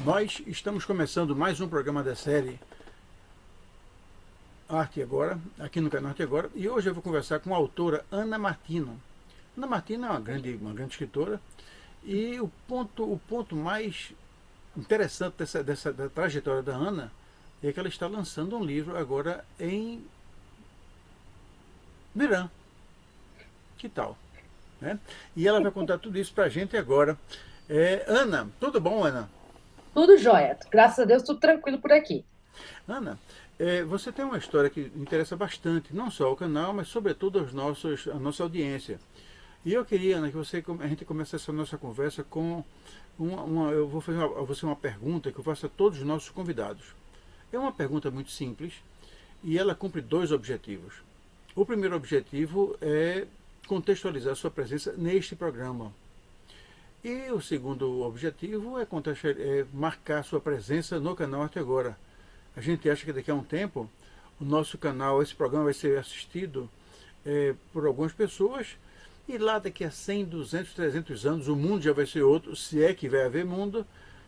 Nós estamos começando mais um programa da série Arte Agora, aqui no canal Arte Agora, e hoje eu vou conversar com a autora Ana Martino. Ana Martino é uma grande escritora, e o ponto mais interessante da trajetória da Ana é que ela está lançando um livro agora em Verã. Que tal? Né? E ela vai contar tudo isso pra gente agora. Ana, tudo bom, Ana? Tudo jóia. Graças a Deus, tudo tranquilo por aqui. Ana, você tem uma história que interessa bastante, não só ao canal, mas sobretudo a nossa audiência. E eu queria, Ana, que a gente começasse a nossa conversa com eu vou fazer a você uma pergunta que eu faço a todos os nossos convidados. É uma pergunta muito simples e ela cumpre dois objetivos. O primeiro objetivo é contextualizar sua presença neste programa. E o segundo objetivo é marcar sua presença no canal Arte Agora. A gente acha que daqui a um tempo o nosso canal, esse programa vai ser assistido por algumas pessoas e lá daqui a 100, 200, 300 anos o mundo já vai ser outro, se é que vai haver mundo,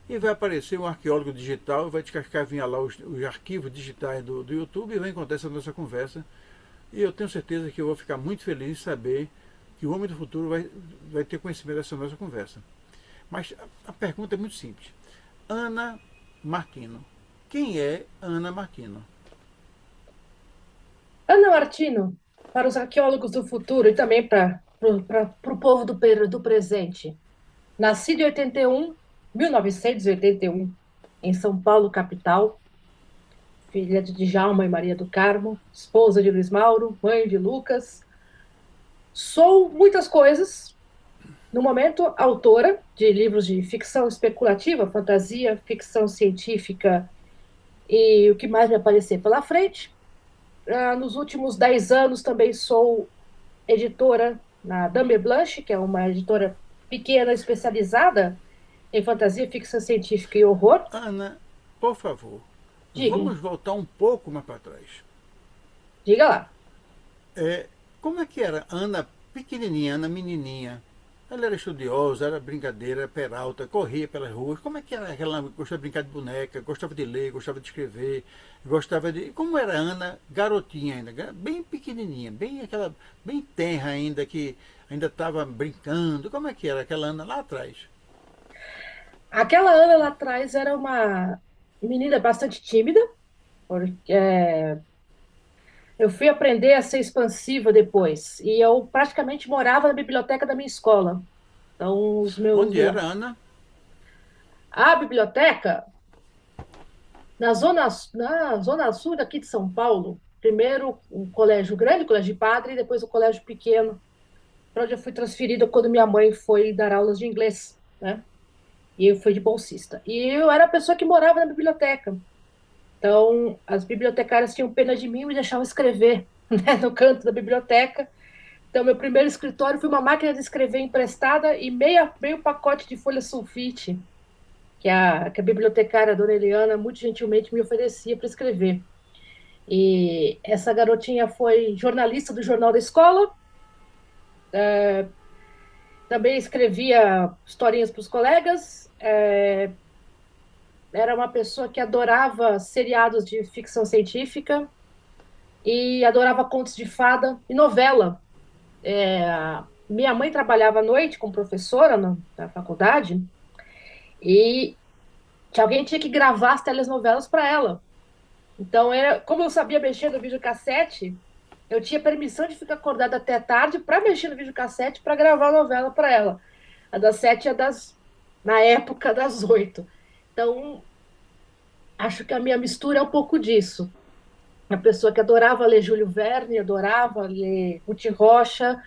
e vai aparecer um arqueólogo digital, vai descascavinhar lá os arquivos digitais do YouTube e vai encontrar essa nossa conversa. E eu tenho certeza que eu vou ficar muito feliz em saber que o homem do futuro vai ter conhecimento dessa nossa conversa. Mas a pergunta é muito simples. Ana Martino. Quem é Ana Martino? Ana Martino, para os arqueólogos do futuro e também para o povo do presente. Nascida em 1981, em São Paulo, capital, filha de Djalma e Maria do Carmo, esposa de Luiz Mauro, mãe de Lucas. Sou muitas coisas. No momento, autora de livros de ficção especulativa, fantasia, ficção científica e o que mais me aparecer pela frente. Nos últimos 10 anos também sou editora na Dame Blanche, que é uma editora pequena especializada em fantasia, ficção científica e horror. Ana, por favor, Diga, vamos voltar um pouco mais para trás. diga lá. É, como é que era Ana pequenininha, Ana menininha? Ela era estudiosa, era brincadeira, era peralta, corria pelas ruas. Como é que era aquela? Gostava de brincar de boneca, gostava de ler, gostava de escrever, gostava de. Como era a Ana, garotinha ainda, bem pequenininha, bem aquela, bem tenra ainda, que ainda estava brincando. Como é que era aquela Ana lá atrás? Aquela Ana lá atrás era uma menina bastante tímida, porque eu fui aprender a ser expansiva depois, e eu praticamente morava na biblioteca da minha escola. Então, Onde era Ana? a biblioteca na zona sul daqui de São Paulo, primeiro um colégio grande, o colégio de padre, e depois o colégio pequeno, para onde eu fui transferida quando minha mãe foi dar aulas de inglês, né? E eu fui de bolsista. E eu era a pessoa que morava na biblioteca. Então, as bibliotecárias tinham pena de mim e me deixavam escrever, né, no canto da biblioteca. Então, meu primeiro escritório foi uma máquina de escrever emprestada e meio pacote de folha sulfite que a bibliotecária, a dona Eliana, muito gentilmente me oferecia para escrever. E essa garotinha foi jornalista do Jornal da Escola, também escrevia historinhas para os colegas, era uma pessoa que adorava seriados de ficção científica e adorava contos de fada e novela. Minha mãe trabalhava à noite como professora na faculdade e alguém tinha que gravar as telenovelas para ela. Então, como eu sabia mexer no videocassete, eu tinha permissão de ficar acordada até tarde para mexer no videocassete para gravar a novela para ela. A das 7 e na época, das 8. Então, acho que a minha mistura é um pouco disso. A pessoa que adorava ler Júlio Verne, adorava ler Ruth Rocha,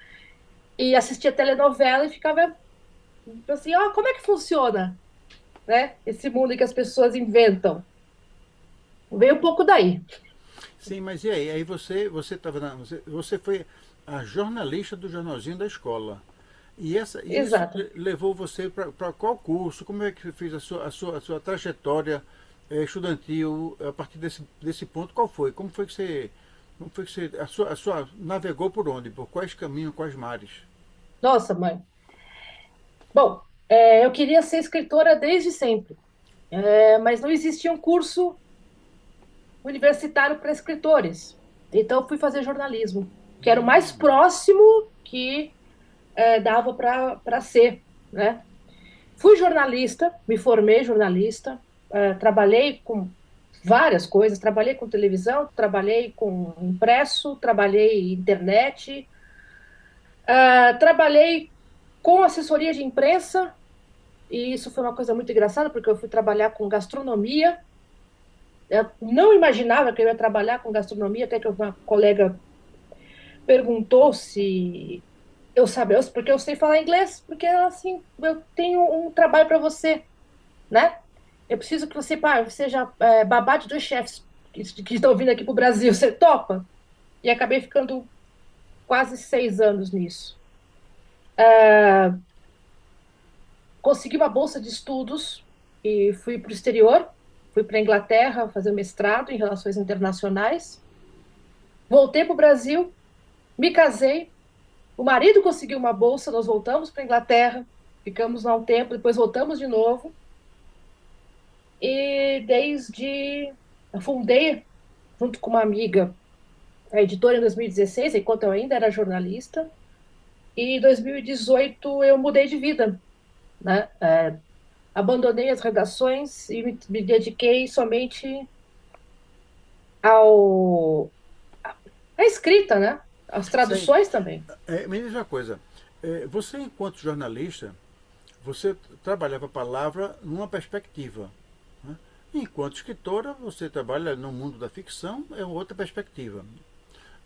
e assistia telenovela e ficava assim, ó, como é que funciona, né? Esse mundo que as pessoas inventam. Veio um pouco daí. Sim, mas e aí? Aí você estava você foi a jornalista do jornalzinho da escola. E isso Exato. levou você para qual curso? Como é que você fez a sua trajetória estudantil a partir desse ponto? Qual foi? Como foi que você a sua navegou por onde? Por quais caminhos, quais mares? Nossa, mãe. Bom, eu queria ser escritora desde sempre. mas não existia um curso universitário para escritores. Então, eu fui fazer jornalismo, que era o mais próximo que dava para ser, né? Fui jornalista, me formei jornalista, trabalhei com várias coisas, trabalhei com televisão, trabalhei com impresso, trabalhei internet, trabalhei com assessoria de imprensa, e isso foi uma coisa muito engraçada, porque eu fui trabalhar com gastronomia. Eu não imaginava que eu ia trabalhar com gastronomia, até que uma colega perguntou se eu sabia, porque eu sei falar inglês, porque assim, eu tenho um trabalho para você, né? Eu preciso que você, pá, seja babá de dois chefes que estão vindo aqui para o Brasil. Você topa? E acabei ficando quase 6 anos nisso. Consegui uma bolsa de estudos e fui para o exterior. Fui para a Inglaterra fazer mestrado em relações internacionais. Voltei para o Brasil, me casei. O marido conseguiu uma bolsa, nós voltamos para a Inglaterra, ficamos lá um tempo, depois voltamos de novo. E desde. Eu fundei, junto com uma amiga, a editora em 2016, enquanto eu ainda era jornalista. E em 2018 eu mudei de vida, né? Abandonei as redações e me dediquei somente ao, à escrita, né? Às Sim. traduções também. Me diz uma coisa. Você, enquanto jornalista, você trabalhava a palavra numa perspectiva. Né? Enquanto escritora, você trabalha no mundo da ficção, é outra perspectiva.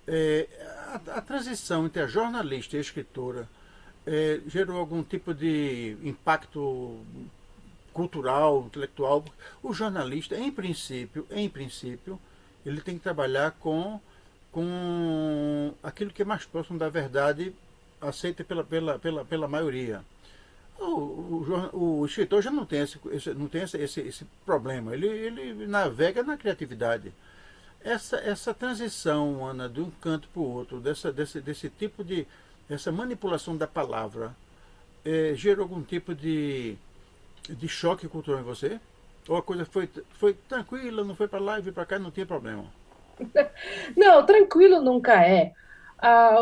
É, a transição entre a jornalista e a escritora gerou algum tipo de impacto cultural, intelectual? O jornalista, em princípio, ele tem que trabalhar com aquilo que é mais próximo da verdade aceita pela maioria. O escritor já não tem esse problema. Ele navega na criatividade. Essa transição, Ana, de um canto para o outro, desse tipo de. Essa manipulação da palavra, gerou algum tipo de choque cultural em você? Ou a coisa foi tranquila, não foi para lá e veio para cá, não tinha problema? Não, tranquilo nunca é.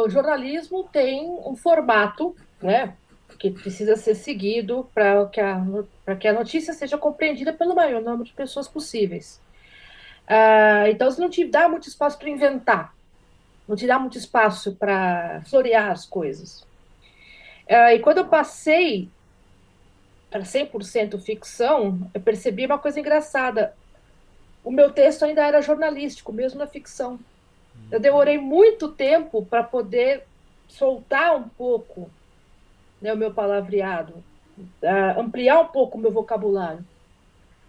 O jornalismo tem um formato, né, que precisa ser seguido para que a notícia seja compreendida pelo maior número de pessoas possíveis. Então, isso não te dá muito espaço para inventar, não te dá muito espaço para florear as coisas. E quando eu passei para 100% ficção, eu percebi uma coisa engraçada. O meu texto ainda era jornalístico, mesmo na ficção. Eu demorei muito tempo para poder soltar um pouco, né, o meu palavreado, ampliar um pouco o meu vocabulário.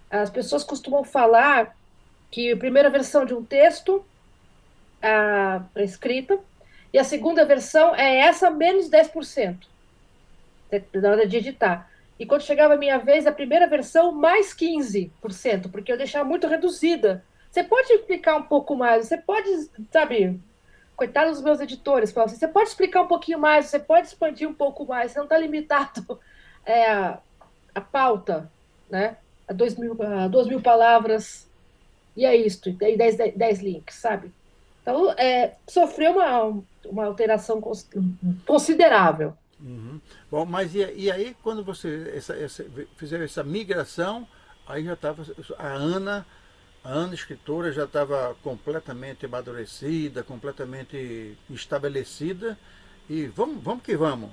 As pessoas costumam falar que a primeira versão de um texto, a escrita, e a segunda versão é essa menos 10% na hora de editar. E quando chegava a minha vez, a primeira versão mais 15%, porque eu deixava muito reduzida. Você pode explicar um pouco mais, você pode, sabe, coitados dos meus editores, falam assim, você pode explicar um pouquinho mais, você pode expandir um pouco mais, você não está limitado a, a pauta, né? A 2.000 palavras, e é isto, e 10 links, sabe? Então, sofreu uma alteração considerável. Uhum. Bom, mas e aí quando você fizer essa migração, aí já estava a Ana escritora já estava completamente amadurecida, completamente estabelecida e vamos que vamos.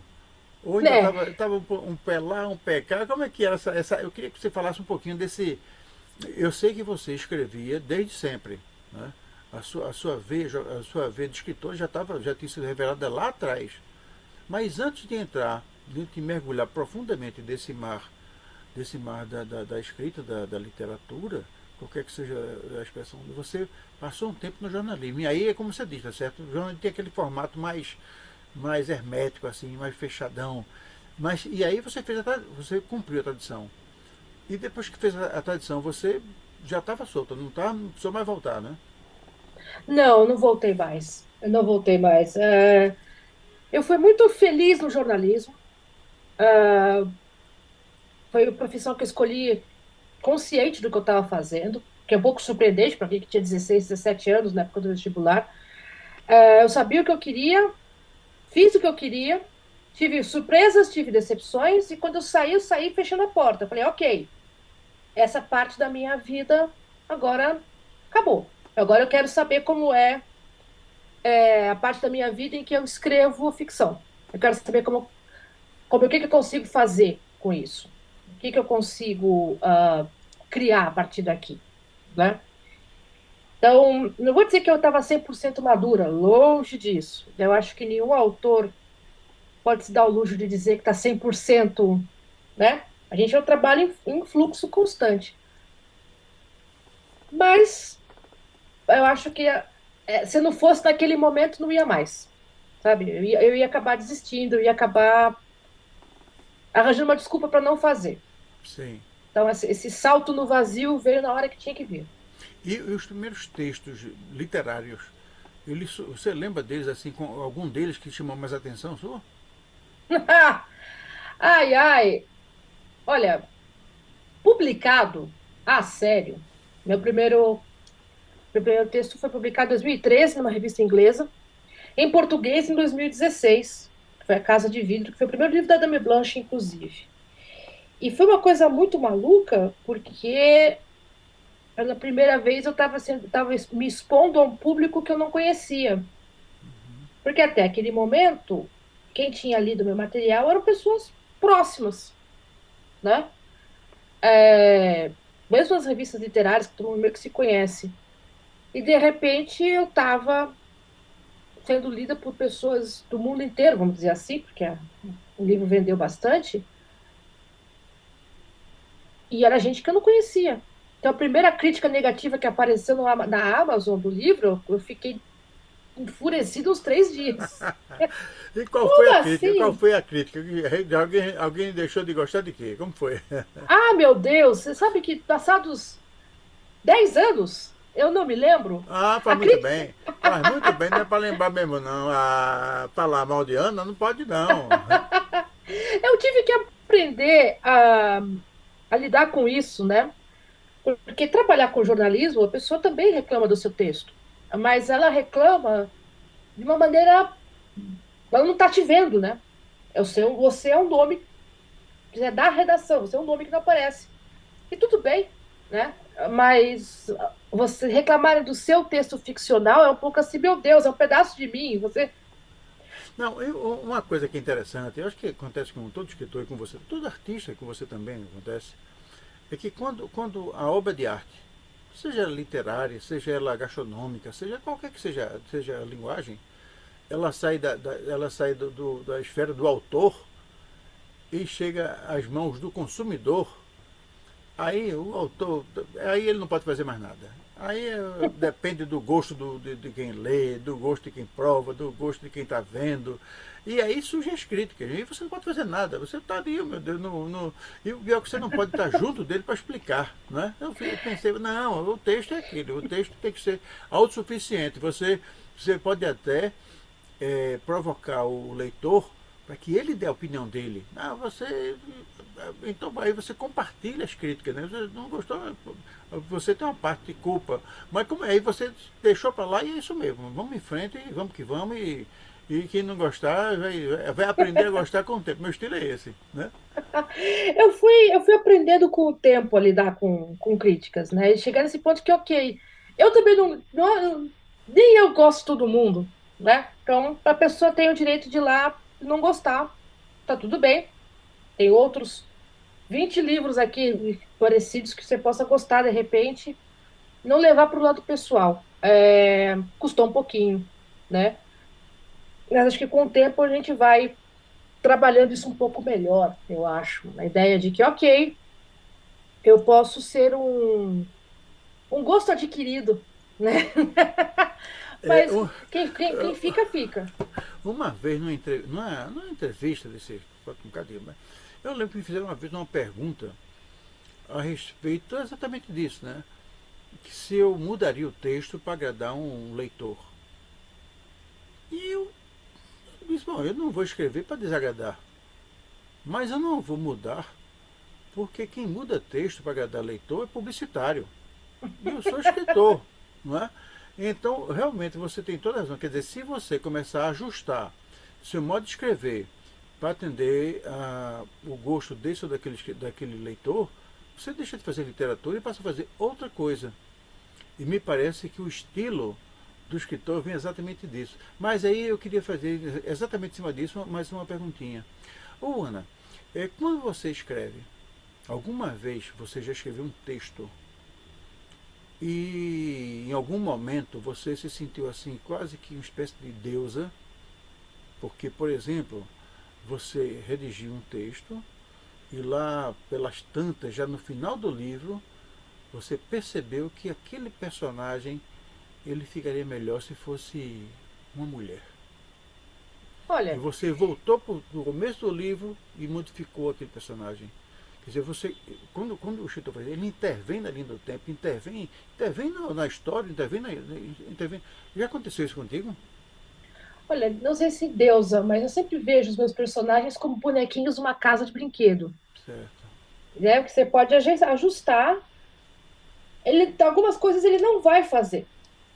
Ou ainda Né? estava um pé lá, um pé cá. Como é que era eu queria que você falasse um pouquinho desse. Eu sei que você escrevia desde sempre, né? A sua veia de escritor já tinha sido revelada lá atrás. Mas antes de entrar, de mergulhar profundamente desse mar da escrita, da literatura, qualquer que seja a expressão, você passou um tempo no jornalismo. E aí é como você diz, tá certo? O jornalismo tem aquele formato mais hermético, assim, mais fechadão. Mas, e aí você cumpriu a tradição. E depois que fez a tradição, você já estava solta, não precisou mais voltar, né? Não, não voltei mais. Eu não voltei mais. Eu fui muito feliz no jornalismo. Foi a profissão que eu escolhi consciente do que eu estava fazendo, que é um pouco surpreendente para mim que tinha 16, 17 anos na época do vestibular. Eu sabia o que eu queria, fiz o que eu queria, tive surpresas, tive decepções, e quando eu saí fechando a porta. Eu falei, ok, essa parte da minha vida agora acabou. Agora eu quero saber como é a parte da minha vida em que eu escrevo ficção. Eu quero saber o que que eu consigo fazer com isso. O que que eu consigo criar a partir daqui, né? Então, não vou dizer que eu estava 100% madura, longe disso. Eu acho que nenhum autor pode se dar o luxo de dizer que está 100%, né? A gente é um trabalho em fluxo constante. Mas eu acho que se não fosse naquele momento, não ia mais, sabe? Eu ia acabar desistindo, eu ia acabar arranjando uma desculpa para não fazer. Sim. Então, esse salto no vazio veio na hora que tinha que vir. E os primeiros textos literários, você lembra deles assim, com algum deles que chamou mais atenção sua? Ai, ai. Olha, publicado, sério. Meu primeiro texto foi publicado em 2013 numa revista inglesa, em português em 2016, que foi A Casa de Vidro, que foi o primeiro livro da Dame Blanche, inclusive. E foi uma coisa muito maluca, porque pela primeira vez eu estava me expondo a um público que eu não conhecia. Porque até aquele momento, quem tinha lido meu material eram pessoas próximas, né? É, mesmo as revistas literárias, que todo mundo meio que se conhece. E de repente eu estava sendo lida por pessoas do mundo inteiro, vamos dizer assim, porque o livro vendeu bastante, e era gente que eu não conhecia. Então, a primeira crítica negativa que apareceu na Amazon do livro, eu fiquei enfurecida uns 3 dias. E qual foi Como a crítica? Qual assim? foi a crítica? Alguém deixou de gostar de quê? Como foi? Ah, meu Deus, você sabe que passados 10 anos, eu não me lembro, Ah, a faz muito crítica, bem. Faz muito bem, não é para lembrar mesmo não. Ah, falar mal de Ana não pode não. eu tive que aprender a lidar com isso, né? Porque trabalhar com jornalismo, a pessoa também reclama do seu texto, mas ela reclama de uma maneira. Ela não está te vendo, né? Você é um nome que é da redação, você é um nome que não aparece. E tudo bem, né? Mas você reclamar do seu texto ficcional é um pouco assim, meu Deus, é um pedaço de mim. Você. Não, uma coisa que é interessante, eu acho que acontece com todo escritor e com você, todo artista, com você também acontece, é que quando a obra de arte, seja literária, seja ela gastronômica, seja qualquer que seja a linguagem, ela sai da esfera do autor e chega às mãos do consumidor. Aí o autor, aí ele não pode fazer mais nada. Aí depende do gosto de quem lê, do gosto de quem prova, do gosto de quem está vendo. E aí surgem as críticas. E você não pode fazer nada. Você está ali, meu Deus, e o pior é que você não pode estar junto dele para explicar. Né? Eu pensei, não, o texto é aquilo, o texto tem que ser autossuficiente. Você pode até provocar o leitor para que ele dê a opinião dele. Então aí você compartilha as críticas, né? Você não gostou, você tem uma parte de culpa, mas como aí você deixou para lá e é isso mesmo. Vamos em frente e vamos que vamos e quem não gostar vai aprender a gostar com o tempo. Meu estilo é esse, né? Eu fui aprendendo com o tempo a lidar com críticas, né? E chegar nesse ponto que, ok, eu também nem eu gosto de todo mundo, né? Então, a pessoa tem o direito de ir lá e não gostar, tá tudo bem. Tem outros 20 livros aqui parecidos que você possa gostar de repente, não levar para o lado pessoal. Custou um pouquinho, né? Mas acho que com o tempo a gente vai trabalhando isso um pouco melhor, eu acho. A ideia de que, ok, eu posso ser um gosto adquirido, né? É, Mas quem fica, fica. uma vez numa entrevista desse um bocadinho, mas eu lembro que me fizeram uma vez uma pergunta a respeito exatamente disso, né? Que se eu mudaria o texto para agradar um leitor. E eu disse, bom, eu não vou escrever para desagradar, mas eu não vou mudar porque quem muda texto para agradar leitor é publicitário. E eu sou escritor, não é? Então, realmente, você tem toda a razão. Quer dizer, se você começar a ajustar seu modo de escrever para atender o gosto desse ou daquele leitor, você deixa de fazer literatura e passa a fazer outra coisa. E me parece que o estilo do escritor vem exatamente disso. Mas aí eu queria fazer exatamente em cima disso mais uma perguntinha. Ô Ana, quando você escreve, alguma vez você já escreveu um texto e em algum momento você se sentiu assim, quase que uma espécie de deusa, porque, por exemplo, você redigiu um texto e lá pelas tantas, já no final do livro, você percebeu que aquele personagem ele ficaria melhor se fosse uma mulher. E Olha, você voltou para o começo do livro e modificou aquele personagem. Quer dizer, quando o escritor faz, ele intervém na linha do tempo, intervém na história, intervém. Já aconteceu isso contigo? olha, não sei se deusa, mas eu sempre vejo os meus personagens como bonequinhos de uma casa de brinquedo, Certo. né? Que você pode ajustar. Algumas coisas ele não vai fazer.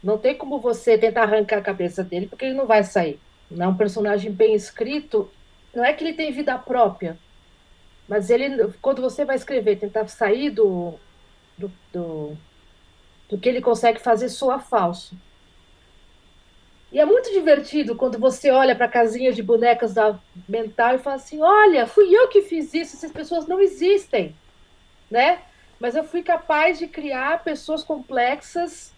Não tem como você tentar arrancar a cabeça dele, porque ele não vai sair. Não é um personagem bem escrito. Não é que ele tem vida própria, mas ele, quando você vai escrever, tentar sair do, do, do que ele consegue fazer, soa falso. E é muito divertido quando você olha para a casinha de bonecas da mental e fala assim: olha, fui eu que fiz isso, essas pessoas não existem, né? Mas eu fui capaz de criar pessoas complexas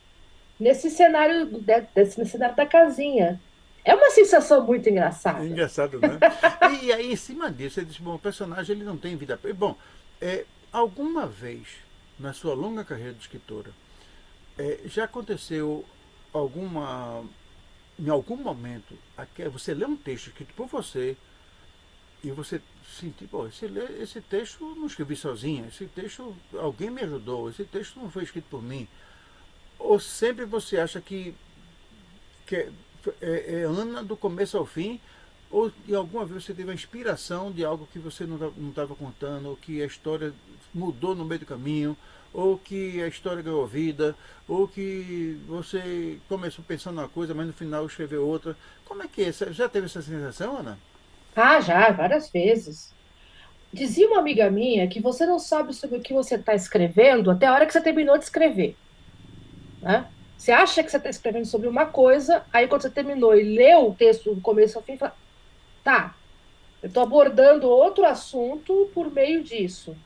nesse cenário, nesse cenário da casinha. É uma sensação muito É engraçada. engraçado, né? E aí, em cima disso, ele diz, bom, o personagem ele não tem vida. Bom, alguma vez na sua longa carreira de escritora, já aconteceu alguma em algum momento, você lê um texto escrito por você e você sentir, pô, esse texto não escrevi sozinha, esse texto alguém me ajudou, esse texto não foi escrito por mim. Ou sempre você acha que é Ana do começo ao fim, ou de alguma vez você teve a inspiração de algo que você não estava contando, ou que a história mudou no meio do caminho, ou que a história ganhou vida, ou que você começou pensando uma coisa, mas no final escreveu outra. Como é que é? Você já teve essa sensação, Ana? Ah, já, várias vezes. Dizia uma amiga minha que você não sabe sobre o que você está escrevendo até a hora que você terminou de escrever, né? Você acha que você está escrevendo sobre uma coisa, aí quando você terminou e leu o texto do começo ao fim, fala, tá, eu estou abordando outro assunto por meio disso.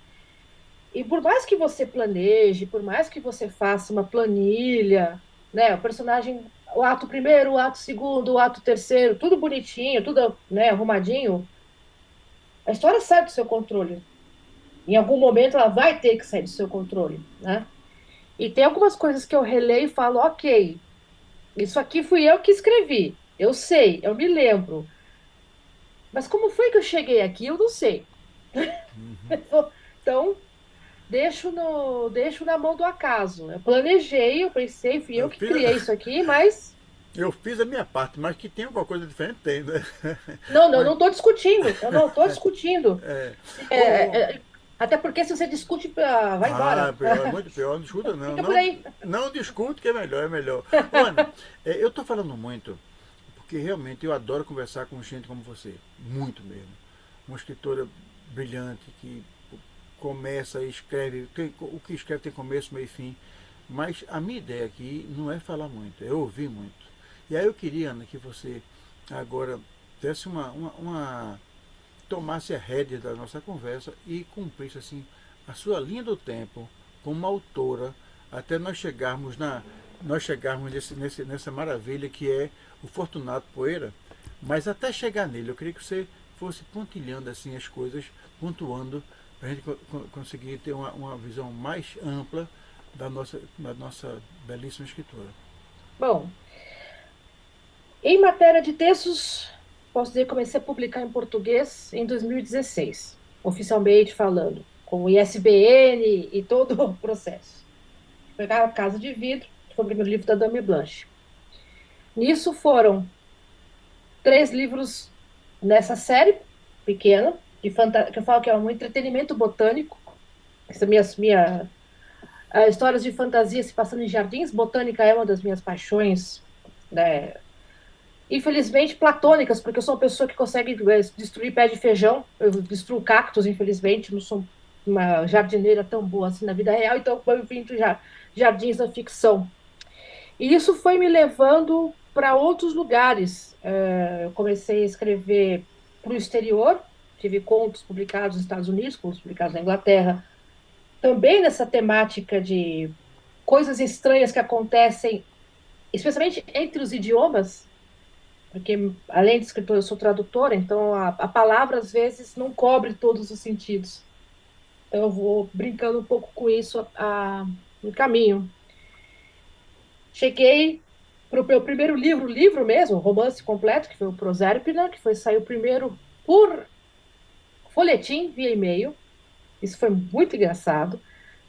E por mais que você planeje, por mais que você faça uma planilha, né, o personagem, o ato primeiro, o ato segundo, o ato terceiro, tudo bonitinho, tudo, né, arrumadinho, a história sai do seu controle. Em algum momento ela vai ter que sair do seu controle, né? E tem algumas coisas que eu releio e falo, ok, isso aqui fui eu que escrevi, eu sei, eu me lembro, mas como foi que eu cheguei aqui? Eu não sei. Então, deixo na mão do acaso. Eu planejei, eu pensei, fui eu Eu que fiz, criei isso aqui, mas eu fiz a minha parte, mas que tem alguma coisa diferente, tem, né? não, não, Mas, não estou discutindo. Eu não estou discutindo. é, o, É, até porque se você discute, vai embora. pior, é muito pior, não discuta não. Fica por Não, aí. não discute que é melhor, é melhor. Ô, Ana, eu estou falando muito, porque realmente eu adoro conversar com gente como você. Muito mesmo. Uma escritora brilhante que começa e escreve, o que escreve tem começo, meio e fim. Mas a minha ideia aqui não é falar muito, é ouvir muito. E aí eu queria, Ana, que você agora desse tomasse a rédea da nossa conversa e cumprisse assim a sua linha do tempo como autora até nós chegarmos nessa maravilha que é o Fortunato Poeira, mas até chegar nele eu queria que você fosse pontilhando assim as coisas, pontuando para a gente conseguir ter uma visão mais ampla da nossa belíssima escritora. Bom, em matéria de textos, posso dizer que comecei a publicar em português em 2016, oficialmente falando, com o ISBN e todo o processo. Foi a Casa de Vidro, que foi o primeiro livro da Dame Blanche. Nisso foram 3 livros nessa série pequena, que eu falo que é um entretenimento botânico, Essas histórias de fantasia se passando em jardins, botânica é uma das minhas paixões, né? Infelizmente platônicas, porque eu sou uma pessoa que consegue destruir pé de feijão, eu destruo cactos, infelizmente, não sou uma jardineira tão boa assim na vida real, então eu vim dos jardins da ficção. E isso foi me levando para outros lugares. Eu comecei a escrever para o exterior, tive contos publicados nos Estados Unidos, contos publicados na Inglaterra, também nessa temática de coisas estranhas que acontecem, especialmente entre os idiomas, porque além de escritora, eu sou tradutora, então a palavra às vezes não cobre todos os sentidos. Então eu vou brincando um pouco com isso no caminho. Cheguei para o meu primeiro livro mesmo, romance completo, que foi o Prosérpina, que saiu primeiro por folhetim via e-mail. Isso foi muito engraçado.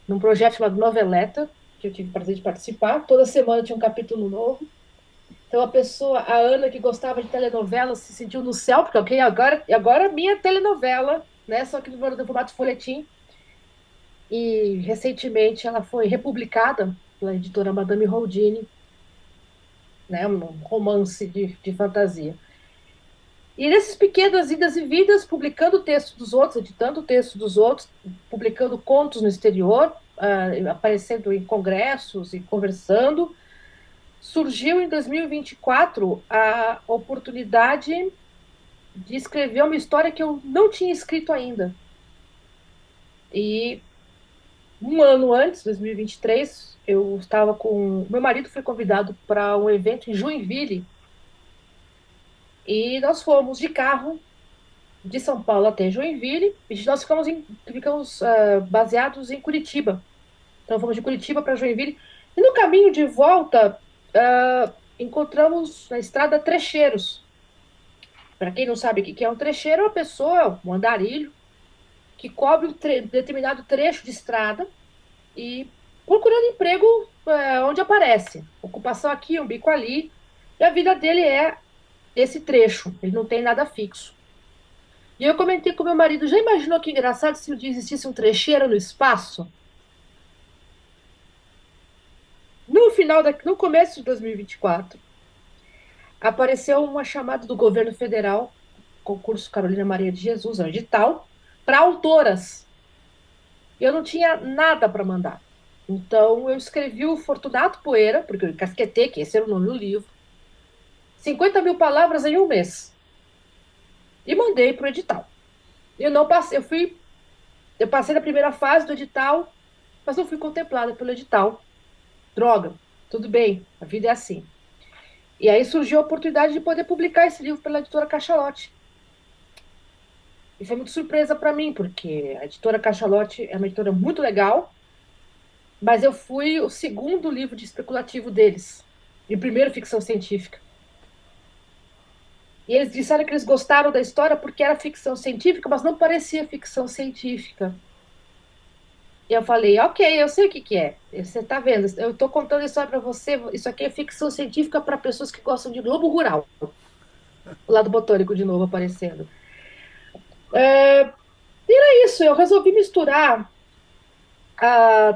Num projeto chamado Noveleta, que eu tive o prazer de participar. Toda semana tinha um capítulo novo. Então a Ana que gostava de telenovela, se sentiu no céu, porque ok, agora minha telenovela, né? Só que no formato folhetim. E recentemente ela foi republicada pela editora Madame Houdini, né? Um romance de fantasia. E nessas pequenas idas e vindas, publicando o texto dos outros, editando o texto dos outros, publicando contos no exterior, aparecendo em congressos e conversando, surgiu em 2024 a oportunidade de escrever uma história que eu não tinha escrito ainda. E um ano antes, 2023, eu estava com. Meu marido foi convidado para um evento em Joinville e nós fomos de carro de São Paulo até Joinville e nós ficamos baseados em Curitiba. Então fomos de Curitiba para Joinville e no caminho de volta encontramos na estrada trecheiros. Para quem não sabe o que é um trecheiro, é uma pessoa, um andarilho, que cobre determinado trecho de estrada e procurando emprego onde aparece. Ocupação aqui, um bico ali. E a vida dele é esse trecho, ele não tem nada fixo. E eu comentei com meu marido, já imaginou que engraçado se um dia existisse um trecheiro no espaço? No começo de 2024, apareceu uma chamada do governo federal, concurso Carolina Maria de Jesus, um edital, para autoras. Eu não tinha nada para mandar. Então, eu escrevi o Fortunato Poeira, porque eu casquetei, que esse era o nome do livro, 50 mil palavras em um mês. E mandei para o edital. Eu não passei, eu passei na primeira fase do edital, mas não fui contemplada pelo edital. Droga, tudo bem, a vida é assim. E aí surgiu a oportunidade de poder publicar esse livro pela editora Cachalote. E foi muito surpresa para mim, porque a editora Cachalote é uma editora muito legal, mas eu fui o segundo livro de especulativo deles, e o primeiro ficção científica. E eles disseram que eles gostaram da história porque era ficção científica, mas não parecia ficção científica. E eu falei, ok, eu sei o que que é. Você está vendo? Eu estou contando a história para você. Isso aqui é ficção científica para pessoas que gostam de Globo Rural. O lado botânico de novo aparecendo. E era isso, eu resolvi misturar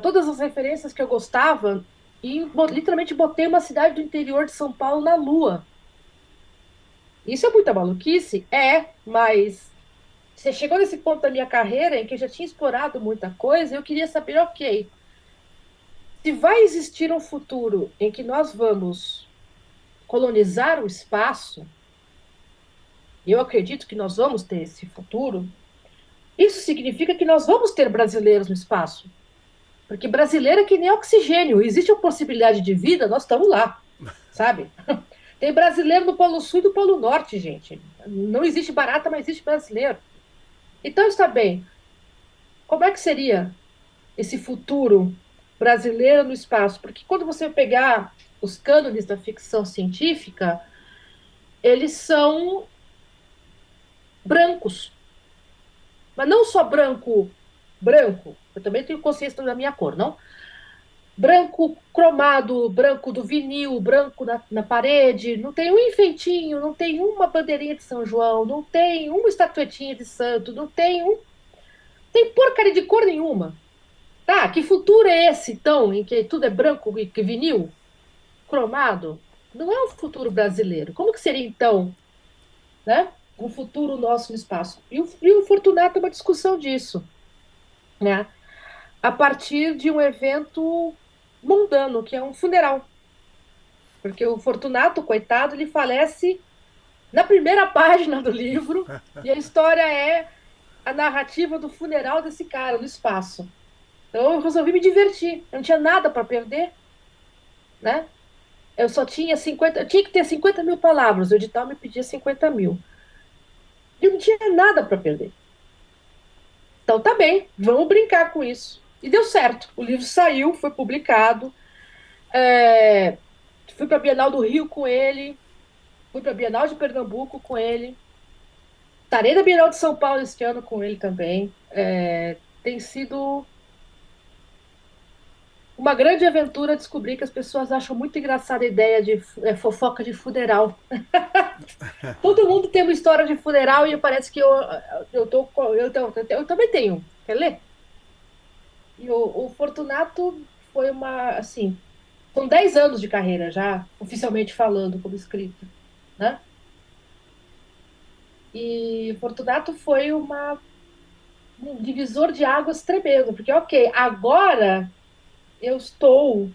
todas as referências que eu gostava e literalmente botei uma cidade do interior de São Paulo na lua. Isso é muita maluquice? É, mas você chegou nesse ponto da minha carreira em que eu já tinha explorado muita coisa, eu queria saber, ok, se vai existir um futuro em que nós vamos colonizar o espaço, e eu acredito que nós vamos ter esse futuro, isso significa que nós vamos ter brasileiros no espaço. Porque brasileiro é que nem oxigênio. Existe a possibilidade de vida, nós estamos lá, sabe? Tem brasileiro no Polo Sul e no Polo Norte, gente. Não existe barata, mas existe brasileiro. Então está bem. Como é que seria esse futuro brasileiro no espaço? Porque quando você pegar os cânones da ficção científica, eles são brancos. Mas não só branco. Eu também tenho consciência da minha cor, não? Branco cromado, branco do vinil, branco na parede, não tem um enfeitinho, não tem uma bandeirinha de São João, não tem uma estatuetinha de santo, não tem porcaria de cor nenhuma. Tá, que futuro é esse, então, em que tudo é branco e que vinil, cromado? Não é um futuro brasileiro. Como que seria, então, né? Um futuro nosso no espaço? E o Fortunato é uma discussão disso, né? A partir de um evento mundano, que é um funeral. Porque o Fortunato, coitado, ele falece na primeira página do livro, e a história é a narrativa do funeral desse cara no espaço. Então eu resolvi me divertir. Eu não tinha nada para perder, né? Eu só tinha 50, eu tinha que ter 50 mil palavras, o edital me pedia 50 mil. Eu não tinha nada para perder. Então tá bem, vamos brincar com isso. E deu certo. O livro saiu, foi publicado. É, fui para a Bienal do Rio com ele, fui para a Bienal de Pernambuco com ele. Estarei na Bienal de São Paulo este ano com ele também. Tem sido uma grande aventura descobrir que as pessoas acham muito engraçada a ideia de fofoca de funeral. Todo mundo tem uma história de funeral e parece que eu também tenho. Quer ler? E o Fortunato foi uma, assim, são 10 anos de carreira já, oficialmente falando, como escrita, né? E Fortunato foi um divisor de águas tremendo, porque, ok, agora eu estou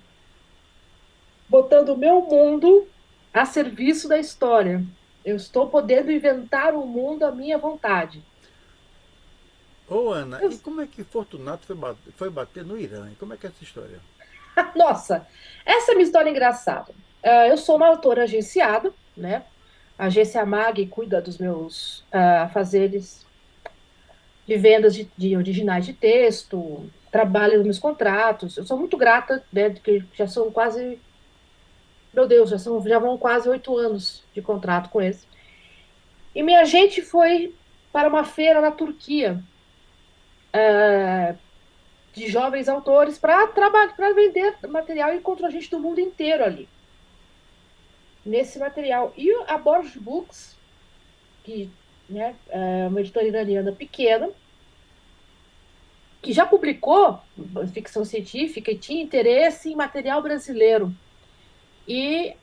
botando o meu mundo a serviço da história. Eu estou podendo inventar um mundo à minha vontade. Ô Ana, Eu- e como é que Fortunato foi bater no Irã? E como é que é essa história? Nossa, essa é uma história engraçada. Eu sou uma autora agenciada, né? A agência Mag cuida dos meus afazeres de vendas de originais de texto, trabalho nos meus contratos. Eu sou muito grata, né? Que já são quase, meu Deus, já vão quase 8 anos de contrato com eles. E minha gente foi para uma feira na Turquia de jovens autores para trabalhar, para vender material e encontrou gente do mundo inteiro ali nesse material. E a Borges Books, que, né, é uma editora iraniana pequena, que já publicou ficção científica e tinha interesse em material brasileiro. E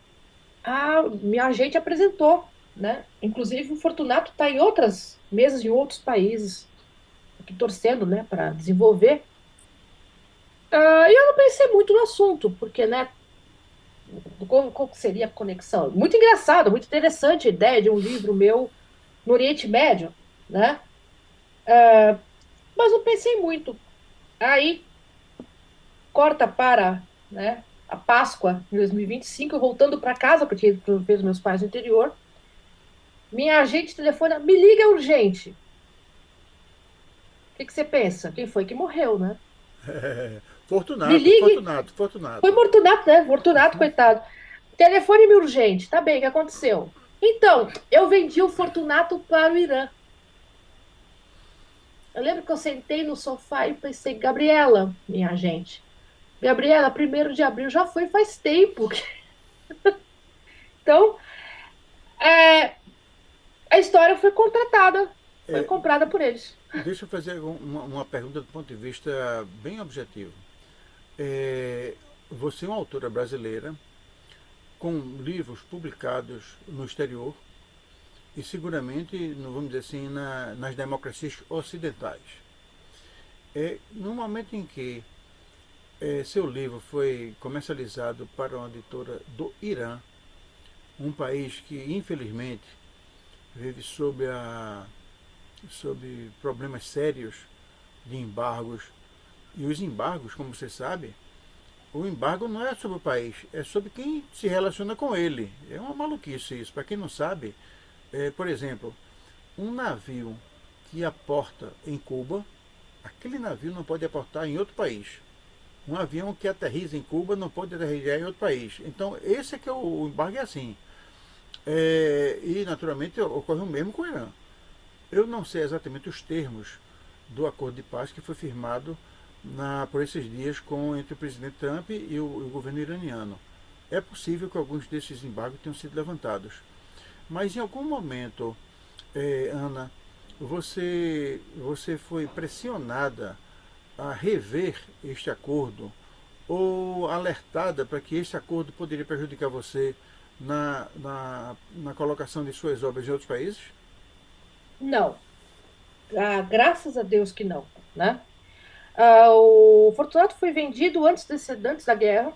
a minha gente apresentou, né? Inclusive o Fortunato está em outras mesas em outros países, aqui torcendo, né, para desenvolver. E eu não pensei muito no assunto, porque, né, qual que seria a conexão? Muito engraçado, muito interessante a ideia de um livro meu no Oriente Médio, né? Mas não pensei muito. Aí corta para, né, a Páscoa de 2025, eu voltando para casa, porque eu vejo meus pais no interior. Minha agente telefona, me liga urgente. O que você pensa? Quem foi que morreu, né? Me Fortunato, ligue. Fortunato, Foi Fortunato. Fortunato, né? Fortunato, coitado. Telefone-me urgente. Tá bem, o que aconteceu? Então, eu vendi o Fortunato para o Irã. Eu lembro que eu sentei no sofá e pensei, Gabriela, minha gente. Gabriela, 1º de abril já foi faz tempo. Então, é, a história foi contratada, foi É, comprada por eles. deixa eu fazer uma pergunta do ponto de vista bem objetivo. É, você é uma autora brasileira com livros publicados no exterior e seguramente, vamos dizer assim, nas democracias ocidentais. No momento em que seu livro foi comercializado para uma editora do Irã, um país que infelizmente vive sob problemas sérios de embargos, e os embargos, como você sabe, o embargo não é sobre o país, é sobre quem se relaciona com ele. É uma maluquice isso. Para quem não sabe, por exemplo, um navio que aporta em Cuba, aquele navio não pode aportar em outro país. Um avião que aterriza em Cuba não pode aterrissar em outro país. Então, esse é que é o embargo é assim. E, naturalmente, ocorre o mesmo com o Irã. Eu não sei exatamente os termos do acordo de paz que foi firmado por esses dias entre o presidente Trump e o governo iraniano. É possível que alguns desses embargos tenham sido levantados. Mas em algum momento, Ana, você foi pressionada a rever este acordo ou alertada para que este acordo poderia prejudicar você na colocação de suas obras em outros países? Não. Graças a Deus que não, né? O Fortunato foi vendido antes da guerra.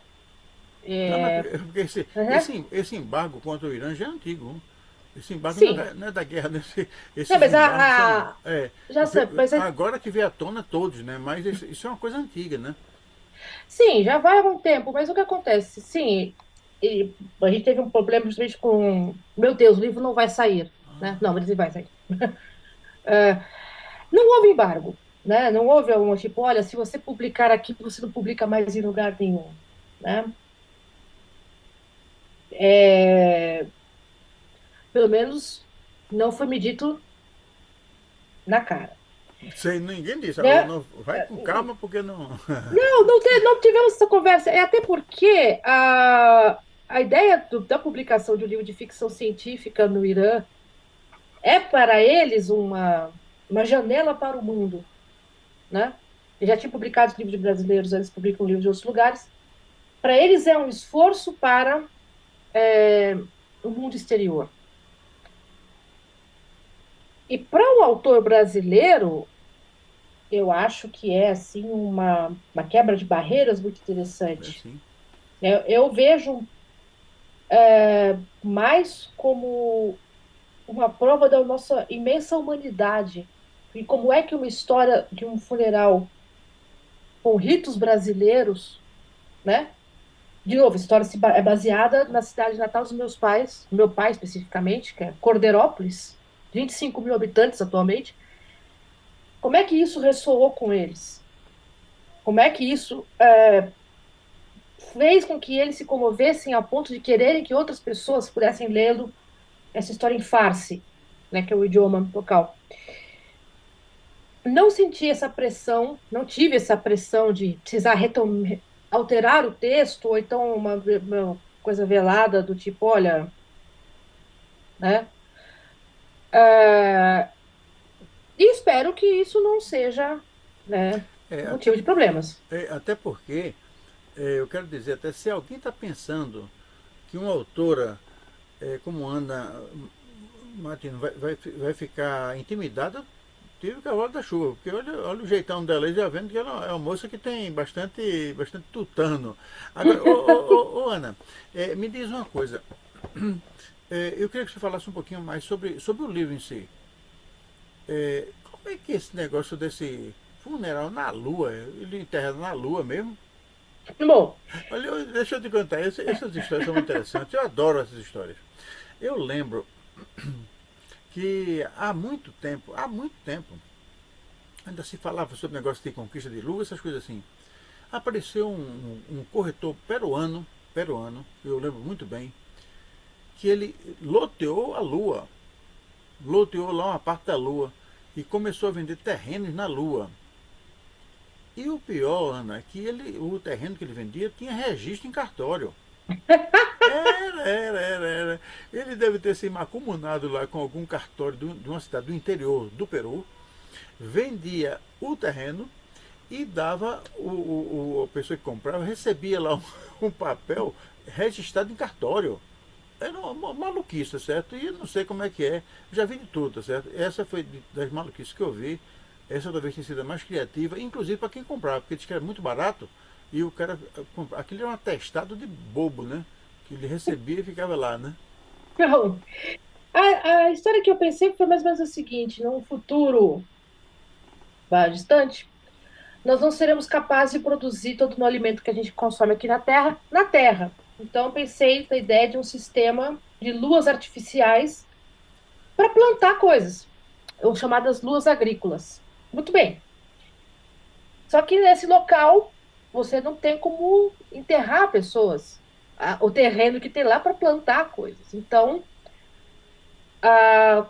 Não, mas É, porque né? esse embargo contra o Irã já é antigo. Esse embargo Sim. não é da guerra, né? Não, Esses mas embargos são. já sei, Agora que veio à tona todos, né? Mas isso é uma coisa antiga, né? sim, já vai há algum tempo, mas o que acontece? Sim, a gente teve um problema justamente com, meu Deus, o livro não vai sair, né? Não, mas ele vai sair. Não houve embargo, né? Não houve um tipo, olha, se você publicar aqui, você não publica mais em lugar nenhum, né? É, pelo menos não foi me dito na cara, Sei, ninguém disse, "Ah, né? não, vai com calma porque não." Não tivemos essa conversa. É até porque a ideia da publicação de um livro de ficção científica no Irã é para eles uma janela para o mundo, né? Eu já tinha publicado livros de brasileiros, eles publicam livros de outros lugares. Para eles é um esforço para o mundo exterior. E para um autor brasileiro, eu acho que é assim uma quebra de barreiras muito É interessante. assim. Eu vejo mais como uma prova da nossa imensa humanidade e como é que uma história de um funeral com ritos brasileiros, né? De novo, a história é baseada na cidade natal dos meus pais, do meu pai especificamente, que é Cordeirópolis, 25 mil habitantes atualmente. Como é que isso ressoou com eles? Como é que isso fez com que eles se comovessem a ponto de quererem que outras pessoas pudessem lê-lo, essa história em farsi, né, que é o idioma local. Não senti essa pressão, não tive essa pressão de precisar alterar o texto, ou então uma coisa velada do tipo, olha, né? E espero que isso não seja, né, É, até, motivo de problemas. até porque, eu quero dizer, até se alguém está pensando que uma autora como Ana Martins vai ficar intimidada, tive o cavalo da chuva, porque olha o jeitão dela aí, já vendo que ela é uma moça que tem bastante tutano. Agora, ô, Ana, me diz uma coisa. Eu queria que você falasse um pouquinho mais sobre o livro em si. Como é que é esse negócio desse funeral na Lua, ele enterra na Lua mesmo? Bom, Olha, deixa eu te contar, essas histórias são muito interessantes, eu adoro essas histórias. Eu lembro que há muito tempo, ainda se falava sobre negócio de conquista de Lua, essas coisas assim. Apareceu um corretor peruano, eu lembro muito bem, que ele loteou a Lua, loteou lá uma parte da Lua e começou a vender terrenos na Lua. E o pior, Ana, é que o terreno que ele vendia tinha registro em cartório. Era. Ele deve ter se macumunado lá com algum cartório de uma cidade do interior do Peru, vendia o terreno e dava a pessoa que comprava recebia lá um papel registrado em cartório. Era uma maluquice, certo? E eu não sei como é que é. Já vi de tudo, tá certo? Essa foi das maluquices que eu vi. Essa talvez tenha sido a mais criativa, inclusive para quem comprava, porque disse que era muito barato e o cara. Aquilo era um atestado de bobo, né? Que ele recebia e ficava lá, né? não. A história que eu pensei foi mais ou menos a seguinte: num futuro distante, nós não seremos capazes de produzir todo o alimento que a gente consome aqui na Terra. Então, eu pensei na ideia de um sistema de luas artificiais para plantar coisas, ou chamadas luas agrícolas. Muito bem. Só que nesse local, você não tem como enterrar pessoas, o terreno que tem lá para plantar coisas. Então,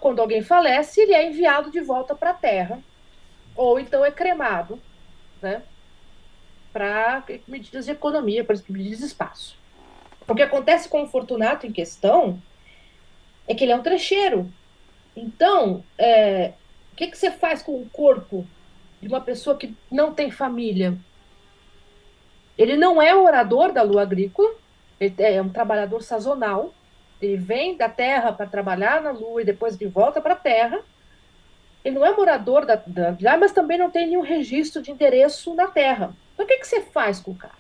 quando alguém falece, ele é enviado de volta para a Terra, ou então é cremado, né? Para medidas de economia, para medidas de espaço. O que acontece com o Fortunato em questão é que ele é um trecheiro. Então, o que você faz com o corpo? de uma pessoa que não tem família. Ele não é orador da lua agrícola, ele é um trabalhador sazonal. Ele vem da terra para trabalhar na lua e depois ele volta para a terra. Ele não é morador lá, mas também não tem nenhum registro de endereço na terra. Então, o que que você faz com o cara?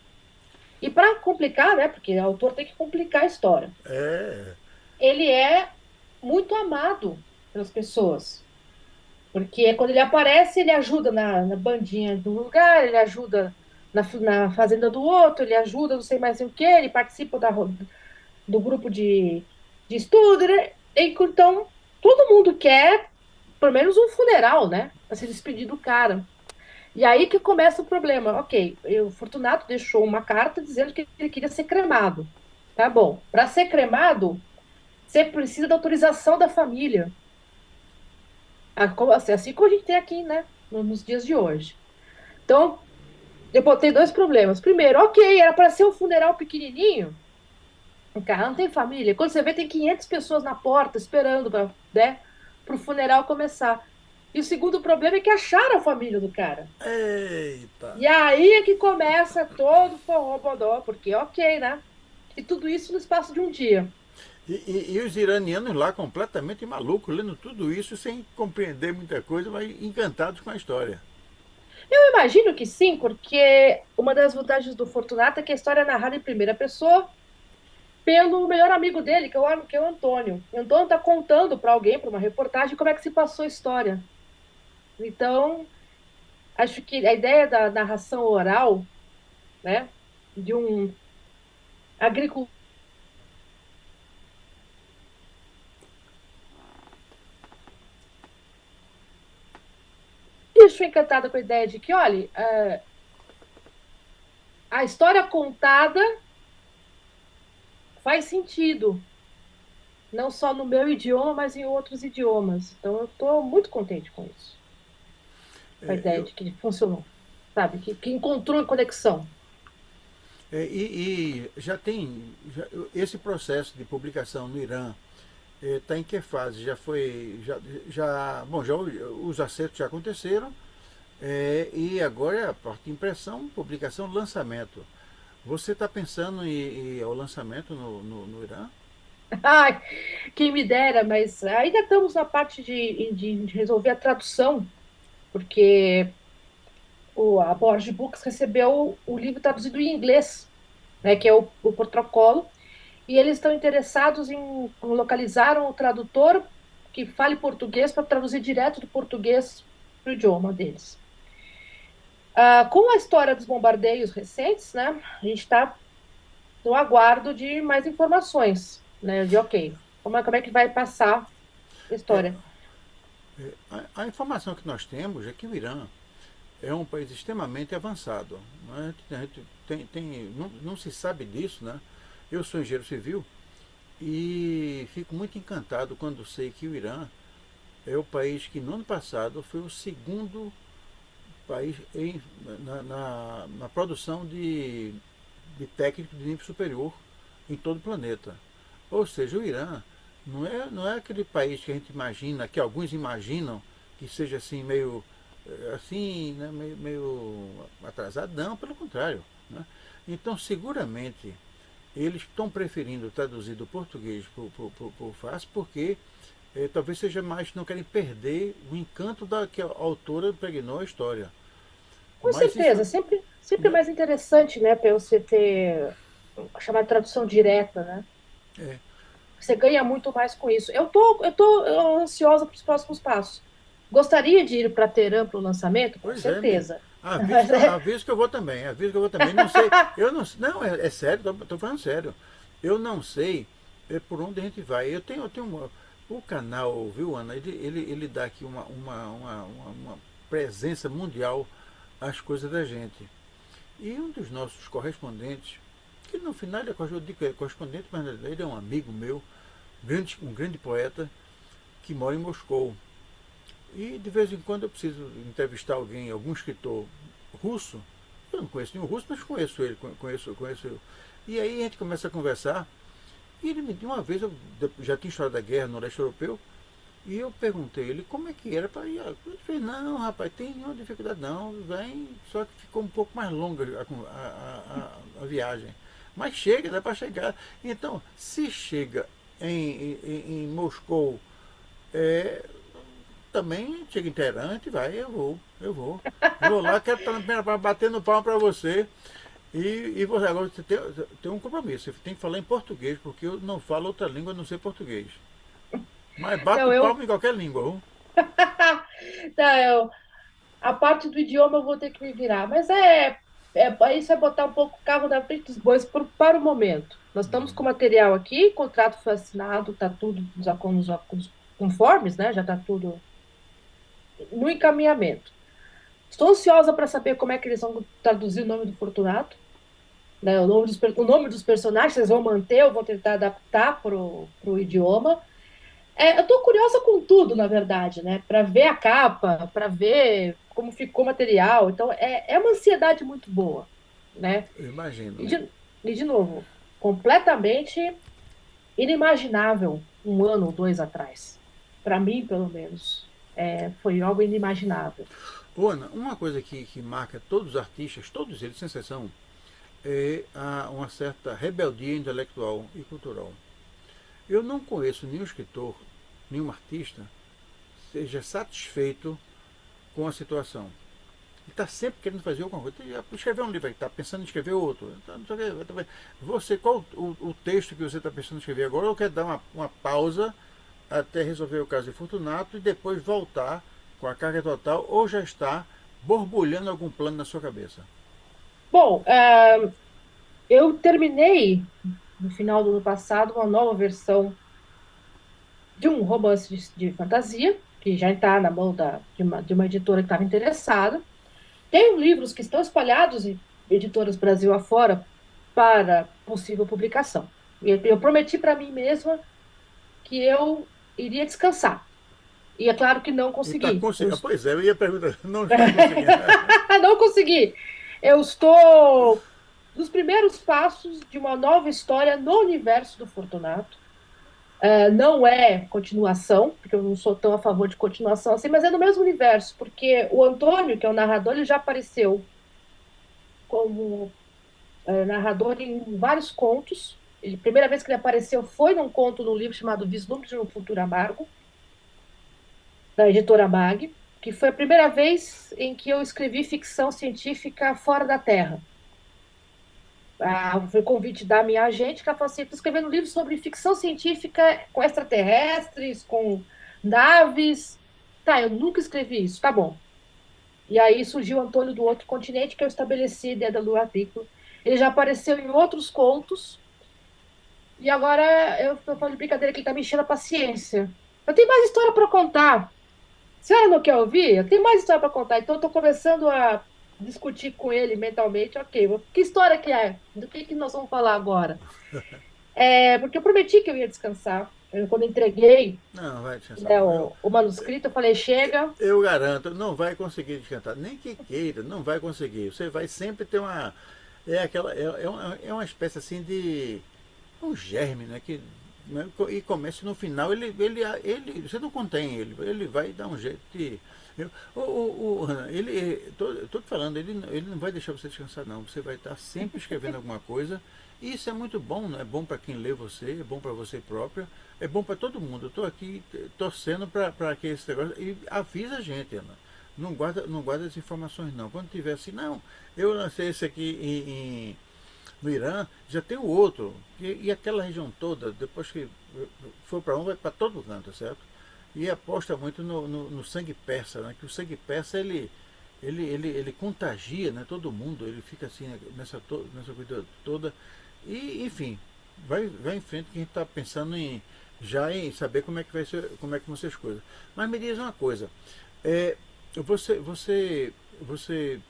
E para complicar, né? Porque o autor tem que complicar a história. É, Ele é muito amado pelas pessoas. Porque quando ele aparece, ele ajuda na bandinha do lugar, ele ajuda na fazenda do outro, ele ajuda não sei mais o que, ele participa do grupo de estudo, né? Então, todo mundo quer, pelo menos, um funeral, né? Pra se despedir do cara. E aí que começa o problema. Ok, o Fortunato deixou uma carta dizendo que ele queria ser cremado. Tá bom. Para ser cremado, você precisa da autorização da família. Assim como a gente tem aqui, né? Nos dias de hoje. Então, eu botei dois problemas. Primeiro, ok, era para ser um funeral pequenininho. O cara não tem família. Quando você vê, tem 500 pessoas na porta esperando para, né, o funeral começar. E o segundo problema é que acharam a família do cara. eita. E aí é que começa todo o forró-bodó, porque ok, né? E tudo isso no espaço de um dia. E os iranianos lá completamente malucos, lendo tudo isso sem compreender muita coisa, mas encantados com a história. Eu imagino que sim, porque uma das vantagens do Fortunato é que a história é narrada em primeira pessoa pelo melhor amigo dele, que é o Antônio. O Antônio está contando para alguém, para uma reportagem, como é que se passou a história. Então, acho que a ideia da narração oral, né, de um agricultor. Eu estou encantada com a ideia de que, olha, a história contada faz sentido, não só no meu idioma, mas em outros idiomas. Então, eu estou muito contente com isso, com a É, ideia eu, de que funcionou, sabe? Que encontrou conexão. e já tem esse processo de publicação no Irã. Está em que fase? Já foi. Bom, os acertos já aconteceram. E agora é a parte de impressão, publicação, lançamento. Você está pensando em ir ao lançamento no Irã? Ai, quem me dera, mas ainda estamos na parte de resolver a tradução, porque a Borges Books recebeu o livro traduzido em inglês, né, que é o protocolo, e eles estão interessados em localizar um tradutor que fale português para traduzir direto do português para o idioma deles. Com a história dos bombardeios recentes, né, a gente está no aguardo de mais informações, né, de ok, como é que vai passar a É, história. a informação que nós temos é que o Irã é um país extremamente avançado. Né? Não se sabe disso, né? Eu sou engenheiro civil e fico muito encantado quando sei que o Irã é o país que no ano passado foi o segundo país na produção de técnico de nível superior em todo o planeta. Ou seja, o Irã não é aquele país que a gente imagina, que alguns imaginam que seja assim meio assim, né, meio atrasado. Não, pelo contrário. Né? Então, seguramente, eles estão preferindo traduzir do português para o fácil porque talvez seja mais, não querem perder o encanto da que a autora impregnou a história. Com Mas isso, certeza, sempre né? mais interessante, né, para você ter a chamada tradução direta, né? É, Você ganha muito mais com isso. Eu tô ansiosa para os próximos passos. Gostaria de ir para Teherã para o lançamento? Com pois é, me certeza. avisa Mas que, avisa que eu vou também, avisa que eu vou também. Não sei, eu não, é sério, tô falando sério. Eu não sei por onde a gente vai. Eu tenho o canal, viu, Ana? Ele dá aqui uma presença mundial às coisas da gente. E um dos nossos correspondentes, que no final eu digo que é correspondente, mas ele é um amigo meu, um grande poeta, que mora em Moscou. E de vez em quando eu preciso entrevistar alguém, algum escritor russo. Eu não conheço nenhum russo, mas conheço ele, conheço ele. E aí a gente começa a conversar. E ele me de uma vez, eu já tinha história da guerra no leste europeu, E eu perguntei ele como é que era para ir. Ele fez, não, rapaz, tem nenhuma dificuldade não, vem, só que ficou um pouco mais longa a viagem. Mas chega, dá para chegar. Então, se chega em Moscou, é, também chega inteirante, vai, eu vou. Vou lá, quero estar batendo palma para você. E você agora você tem um compromisso, você tem que falar em português, porque eu não falo outra língua a não ser português. Mas Não, bato eu. palma em qualquer língua, viu? Não, a parte do idioma eu vou ter que me virar. Mas isso é botar um pouco o carro na frente dos bois para o momento. Nós estamos com material aqui, o contrato foi assinado, está tudo nos conformes, né? Já está tudo no encaminhamento. Estou ansiosa para saber como é que eles vão traduzir o nome do Fortunato, né? O nome dos personagens, eles vão manter ou vão tentar adaptar para o idioma. Eu estou curiosa com tudo, na verdade, né? Para ver a capa, para ver como ficou o material. Então, é uma ansiedade muito boa, né? Eu E imagino. de novo, completamente inimaginável um ano ou dois atrás. Para mim, pelo menos, foi algo inimaginável. Ô, Ana, uma coisa que marca todos os artistas, todos eles, sem exceção, é uma certa rebeldia intelectual e cultural. Eu não conheço nenhum escritor, nenhum artista, seja satisfeito com a situação. Ele está sempre querendo fazer alguma coisa. Escrever um livro, está pensando em escrever outro. Você, qual o texto que você está pensando em escrever agora? Ou quer dar uma pausa até resolver o caso de Fortunato e depois voltar com a carga total, ou já está borbulhando algum plano na sua cabeça? Bom, eu terminei, no final do ano passado, uma nova versão de um romance de fantasia, que já está na mão de uma editora que estava interessada. Tenho livros que estão espalhados em editoras Brasil afora para possível publicação. E eu prometi para mim mesma que eu iria descansar. E é claro que não E está consegui. conseguindo. Pois é, eu ia perguntar, não está conseguindo. Não consegui. Eu estou nos primeiros passos de uma nova história no universo do Fortunato. Não é continuação, porque eu não sou tão a favor de continuação assim, mas é no mesmo universo, porque o Antônio, que é o narrador, ele já apareceu como narrador em vários contos. A primeira vez que ele apareceu foi num conto num livro chamado Vislumbre de um Futuro Amargo, da editora Mag, que foi a primeira vez em que eu escrevi ficção científica fora da Terra. Foi convite da minha agente, que ela falou assim: estou escrevendo um livro sobre ficção científica com extraterrestres, com naves. Tá, eu nunca escrevi isso, tá bom. E aí surgiu o Antônio do Outro Continente, que eu estabeleci dentro da Lua Agrícola. Ele já apareceu em outros contos, e agora eu estou falando de brincadeira que ele está me enchendo a paciência. Eu tenho mais história para contar. A senhora não quer ouvir? Eu tenho mais história para contar. Então, eu estou começando a discutir com ele mentalmente. Ok, que história que é? Do que nós vamos falar agora? Porque eu prometi que eu ia descansar. Quando entreguei, Não, vai descansar né, não. o manuscrito, eu falei: chega. Eu garanto, não vai conseguir descansar. Nem que queira, não vai conseguir. Você vai sempre ter uma. É uma espécie assim de. Um germe, né? Né, e começa no final, você não contém ele vai dar um jeito de. Tô te falando, ele não vai deixar você descansar, não. Você vai estar sempre escrevendo alguma coisa. E isso é muito bom, né? É bom para quem lê você, é bom para você próprio, é bom para todo mundo. Eu estou aqui torcendo para que esse negócio. E avisa a gente, Ana. Não guarda as informações, não. Quando tiver assim, não, eu lancei esse aqui no Irã, já tem o outro. E aquela região toda, depois que for para um, vai para todo canto, certo? E aposta muito no sangue persa, né? Que o sangue persa ele contagia, né, todo mundo, ele fica assim nessa coisa toda. E enfim, vai em frente que a gente está pensando já em saber como é que vai ser, como é que vão ser as coisas. Mas me diz uma coisa, é, você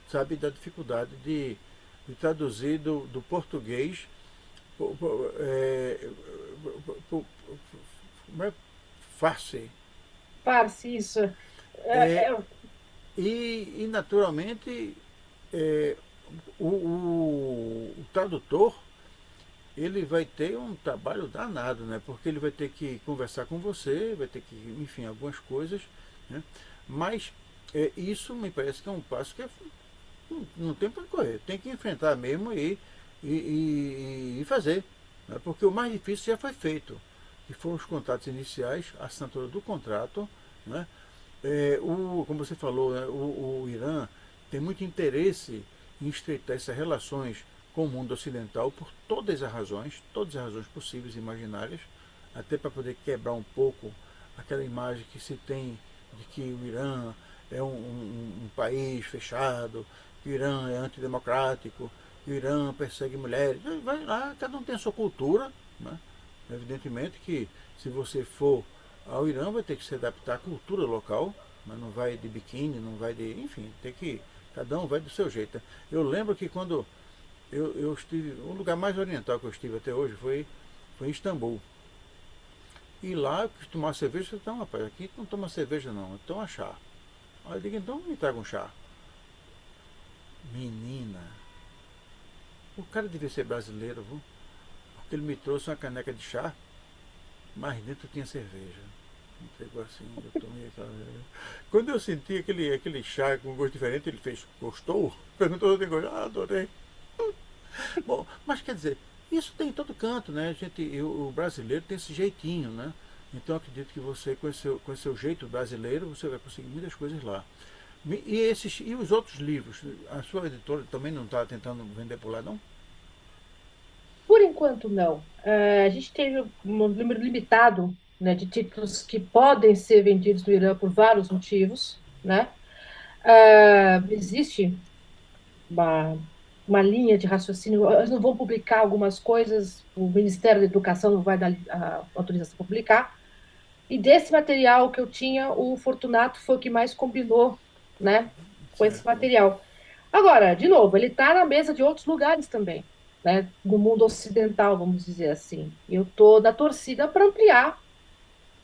sabe da dificuldade de traduzir do português é, como é farsi. Parce, isso. É, É, e naturalmente é, o tradutor ele vai ter um trabalho danado, né? Porque ele vai ter que conversar com você, vai ter que, enfim, algumas coisas, né? Mas isso me parece que é um passo que não tem para correr, tem que enfrentar mesmo e fazer, né? Porque o mais difícil já foi feito, que foram os contratos iniciais, a assinatura do contrato, né? Como você falou, né, o Irã tem muito interesse em estreitar essas relações com o mundo ocidental por todas as razões possíveis e imaginárias, até para poder quebrar um pouco aquela imagem que se tem de que o Irã é um país fechado, que o Irã é antidemocrático, que o Irã persegue mulheres. Vai lá, cada um tem a sua cultura, né? Evidentemente que se você for ao Irã vai ter que se adaptar à cultura local, mas não vai de biquíni, não vai de. Enfim, tem que. Cada um vai do seu jeito. Eu lembro que quando eu estive. O lugar mais oriental que eu estive até hoje foi em Istambul. E lá, eu quis tomar cerveja, então, rapaz, aqui não toma cerveja não, toma chá. Aí eu digo, então me traga um chá. Menina, o cara devia ser brasileiro, viu? Porque ele me trouxe uma caneca de chá, mas dentro tinha cerveja. Me pegou assim, eu tomei aquela. Quando eu senti aquele chá com gosto diferente, ele fez, gostou? Perguntou se eu gostou. Ah, adorei. Bom, mas quer dizer, isso tem em todo canto, né? O brasileiro tem esse jeitinho, né? Então eu acredito que você, com esse seu jeito brasileiro, você vai conseguir muitas coisas lá. E os outros livros? A sua editora também não está tentando vender por lá, não? Por enquanto, não. A gente tem um número limitado, né, de títulos que podem ser vendidos no Irã por vários motivos, né? Existe uma, uma linha de raciocínio. Eles não vão publicar algumas coisas, o Ministério da Educação não vai dar a autorização para publicar. E desse material que eu tinha, o Fortunato foi o que mais combinou, né, com esse Certo. material. Agora, de novo, ele está na mesa de outros lugares também, né, no mundo ocidental, vamos dizer assim. Eu estou na torcida para ampliar,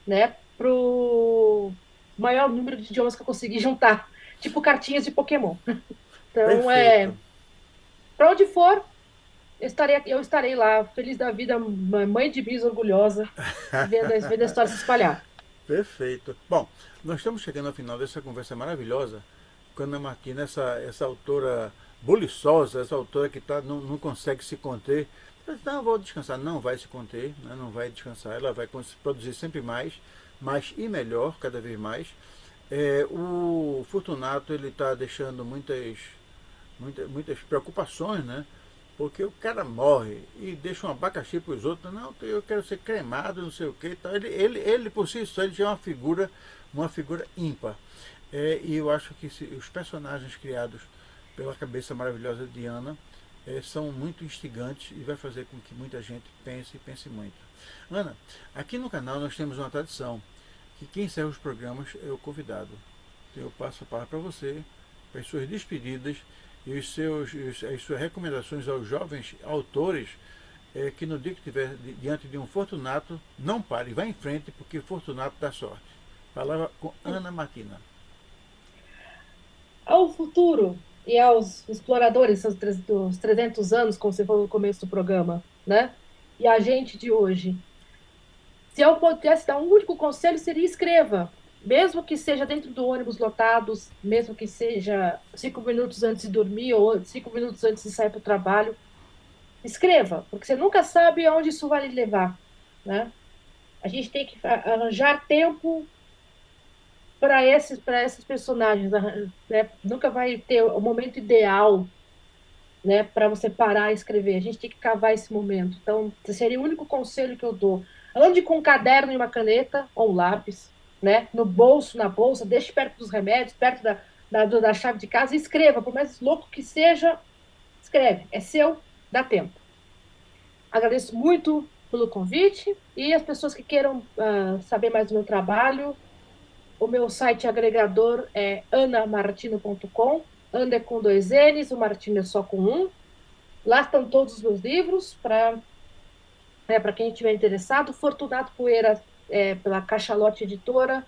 né, para o maior número de idiomas que eu conseguir juntar, tipo cartinhas de Pokémon. Então, Perfeito. para onde for, eu estarei lá, feliz da vida, mãe de bis, orgulhosa, vendo a história se espalhar. Perfeito. Bom, nós estamos chegando ao final dessa conversa maravilhosa com a Ana Martina, essa autora buliçosa, essa autora que não consegue se conter. Não, vou descansar. Não vai se conter, né? Não vai descansar. Ela vai produzir sempre mais e melhor, cada vez mais. O Fortunato ele está deixando muitas preocupações, né? Porque o cara morre e deixa um abacaxi para os outros. Não, eu quero ser cremado, não sei o que. Tá? Ele por si só ele já é uma figura ímpar. E eu acho que os personagens criados pela cabeça maravilhosa de Ana são muito instigantes e vai fazer com que muita gente pense e pense muito. Ana, aqui no canal nós temos uma tradição que quem encerra os programas é o convidado. Então eu passo a palavra para você, para as suas despedidas e as suas recomendações aos jovens autores que no dia que estiver diante de um Fortunato, não pare, vá em frente, porque Fortunato dá sorte. Palavra com Ana Martina. Ao futuro e aos exploradores dos 300 anos, como você falou no começo do programa, né? E a gente de hoje. Se eu pudesse dar um único conselho, seria escreva. Mesmo que seja dentro do ônibus lotados, mesmo que seja 5 minutos antes de dormir ou 5 minutos antes de sair para o trabalho, escreva, porque você nunca sabe aonde isso vai lhe levar, né? A gente tem que arranjar tempo para esses personagens, né? Nunca vai ter o momento ideal, né, para você parar e escrever. A gente tem que cavar esse momento. Então, esse seria o único conselho que eu dou. Ande com um caderno e uma caneta ou um lápis, né, no bolso, na bolsa, deixe perto dos remédios, perto da chave de casa e escreva. Por mais louco que seja, escreve. É seu, dá tempo. Agradeço muito pelo convite e as pessoas que queiram saber mais do meu trabalho, o meu site agregador é anamartino.com. Ana é com dois N's, o Martino é só com um. Lá estão todos os meus livros, para quem estiver interessado. Fortunato Poeira, pela Cachalote Editora,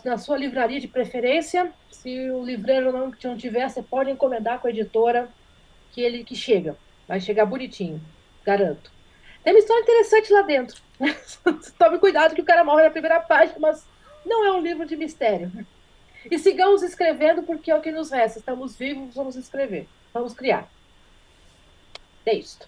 na sua livraria de preferência. Se o livreiro não tiver, você pode encomendar com a editora que ele que chega. Vai chegar bonitinho, garanto. Tem uma história interessante lá dentro. Tome cuidado que o cara morre na primeira página, mas não é um livro de mistério. E sigamos escrevendo porque é o que nos resta. Estamos vivos, vamos escrever, vamos criar. É isso.